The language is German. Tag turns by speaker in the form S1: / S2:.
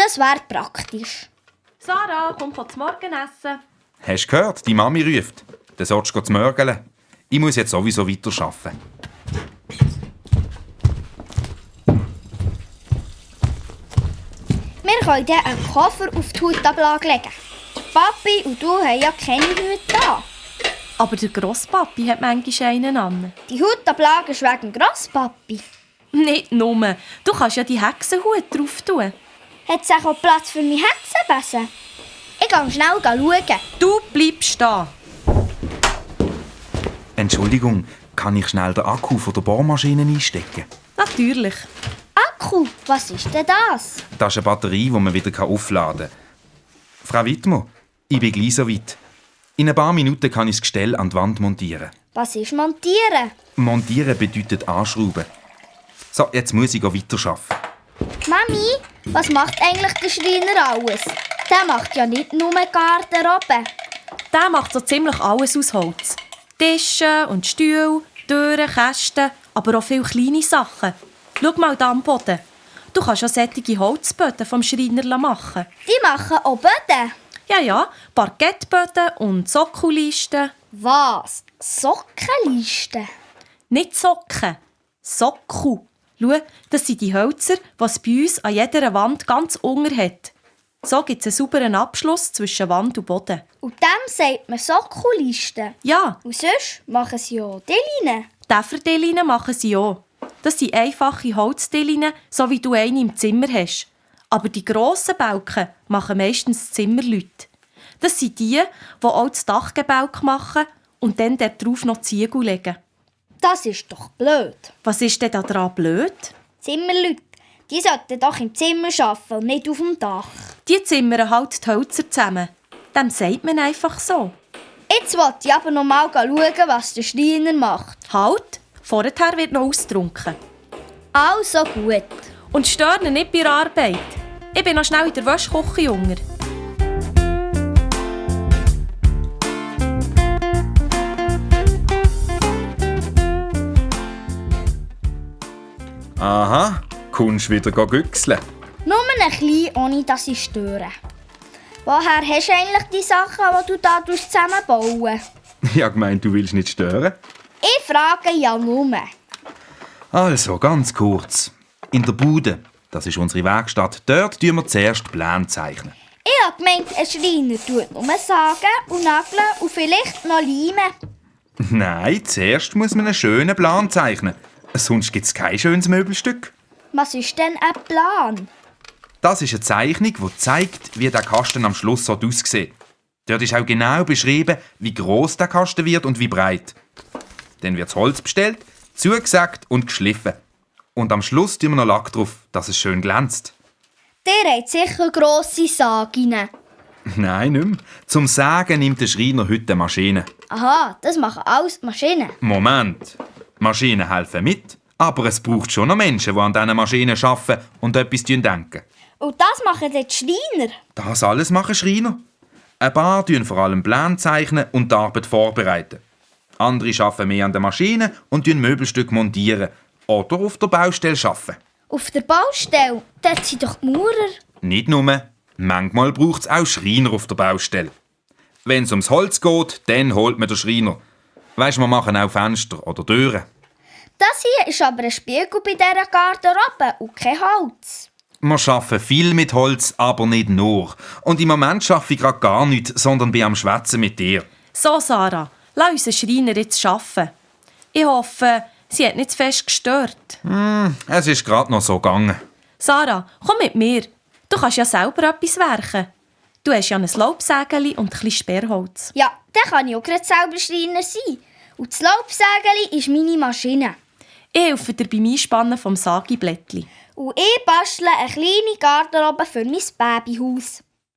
S1: Das wäre praktisch.
S2: Sarah, komm zum Morgenessen.
S3: Hast du gehört? Die Mami ruft. Dann sollst du zu mörgeln. Ich muss jetzt sowieso weiterarbeiten.
S1: Wir können dann einen Koffer auf die Hutablage legen. Papi und du haben ja keine Hüte da.
S2: Aber der Grosspapi hat manchmal einen an.
S1: Die Hutablage ist wegen Grosspapi.
S2: Nicht nur. Du kannst ja die Hexenhut drauf tun.
S1: Hat es auch Platz für meine Hexenbesen? Ich gehe schnell schauen.
S2: Du bleibst da.
S3: Entschuldigung, kann ich schnell den Akku von der Bohrmaschine einstecken?
S2: Natürlich.
S1: Akku, was ist denn das?
S3: Das ist eine Batterie, die man wieder aufladen kann. Frau Wittmer, ich bin gleich so weit. In ein paar Minuten kann ich das Gestell an die Wand montieren.
S1: Was ist montieren?
S3: Montieren bedeutet anschrauben. So, jetzt muss ich weiterarbeiten.
S1: Mami, was macht eigentlich der Schreiner alles? Der macht ja nicht nur Garderobe.
S2: Der macht so ziemlich alles aus Holz. Tische und Stühle, Türen, Kästen, aber auch viele kleine Sachen. Schau mal da am Boden. Du kannst ja solche Holzböden vom Schreiner machen.
S1: Die machen auch Böden.
S2: Ja, Parkettböden und Sockelisten.
S1: Was? Sockenlisten?
S2: Nicht Socken, Sockel. Schau, das sind die Hölzer, die es bei uns an jeder Wand ganz unten hat. So gibt es einen sauberen Abschluss zwischen Wand und Boden.
S1: Und dem sagt man Sockenlisten.
S2: Ja,
S1: Und sonst machen sie ja Dillinen.
S2: Täferdillinen machen sie auch. Das sind einfache Holzdillinen, so wie du eine im Zimmer hast. Aber die grossen Balken machen meistens Zimmerleute. Das sind die auch das Dachgebälk machen und dann dort drauf noch Ziegel legen.
S1: Das ist doch blöd.
S2: Was ist denn daran blöd?
S1: Zimmerleute, die sollten doch im Zimmer arbeiten und nicht auf dem Dach.
S2: Die zimmern halt die Hölzer zusammen. Dem sagt man einfach so.
S1: Jetzt wollte ich aber noch mal schauen, was der Schreiner macht.
S2: Halt, vorher wird noch ausgetrunken.
S1: Also gut.
S2: Und stören nicht bei der Arbeit. Ich bin noch schnell in der Waschküche, Junge.
S3: Aha, kommst wieder güchseln?
S1: Nur ein bisschen, ohne dass ich störe. Woher hast du eigentlich die Sachen, die du da zusammenbauen?
S3: Ich habe gemeint, du willst nicht stören.
S1: Ich frage ja nur.
S3: Also, ganz kurz. In der Bude, das ist unsere Werkstatt, dort zeichnen wir zuerst Pläne zeichnen.
S1: Ich habe gemeint, ein Schreiner tut nur sagen und nageln und vielleicht noch leimen.
S3: Nein, zuerst muss man einen schönen Plan zeichnen. Sonst gibt es kein schönes Möbelstück.
S1: Was ist denn ein Plan?
S3: Das ist eine Zeichnung, die zeigt, wie der Kasten am Schluss aussieht. Dort ist auch genau beschrieben, wie gross der Kasten wird und wie breit. Dann wird das Holz bestellt, zugesackt und geschliffen. Und am Schluss tun wir noch Lack drauf, dass es schön glänzt.
S1: Der hat sicher grosse Sagen.
S3: Nein, nicht mehr. Zum Sägen nimmt der Schreiner heute eine Maschine.
S1: Aha, das machen alles die Maschinen.
S3: Moment. Maschinen helfen mit, aber es braucht schon noch Menschen, die an diesen Maschinen arbeiten und etwas denken.
S1: Und das machen die Schreiner.
S3: Das alles machen Schreiner. Ein paar tun vor allem Pläne zeichnen und die Arbeit vorbereiten. Andere arbeiten mehr an der Maschine und Möbelstücke montieren oder auf der Baustelle arbeiten.
S1: Auf der Baustelle, dort sind doch die Maurer.
S3: Nicht nur, manchmal braucht es auch Schreiner auf der Baustelle. Wenn es ums Holz geht, dann holt man den Schreiner. Weisst, wir machen auch Fenster oder Türen.
S1: Das hier ist aber ein Spiegel bei dieser Garderobe und kein Holz.
S3: Wir arbeiten viel mit Holz, aber nicht nur. Und im Moment arbeite ich gerade gar nichts, sondern bin am Schwätzen mit dir.
S2: So, Sarah, lass unseren Schreiner jetzt arbeiten. Ich hoffe, sie hat nicht zu fest gestört.
S3: Es ist gerade noch so gegangen.
S2: Sarah, komm mit mir. Du kannst ja selber etwas werken. Du hast ja ein Laubsägeli und ein bisschen Sperrholz.
S1: Ja, dann kann ich auch gerade selber Schreiner sein. Und das Laubsägeli ist meine Maschine.
S2: Ich helfe dir beim Einspannen vom Sagiblättli.
S1: Und ich bastle eine kleine Garderobe für mein Babyhaus.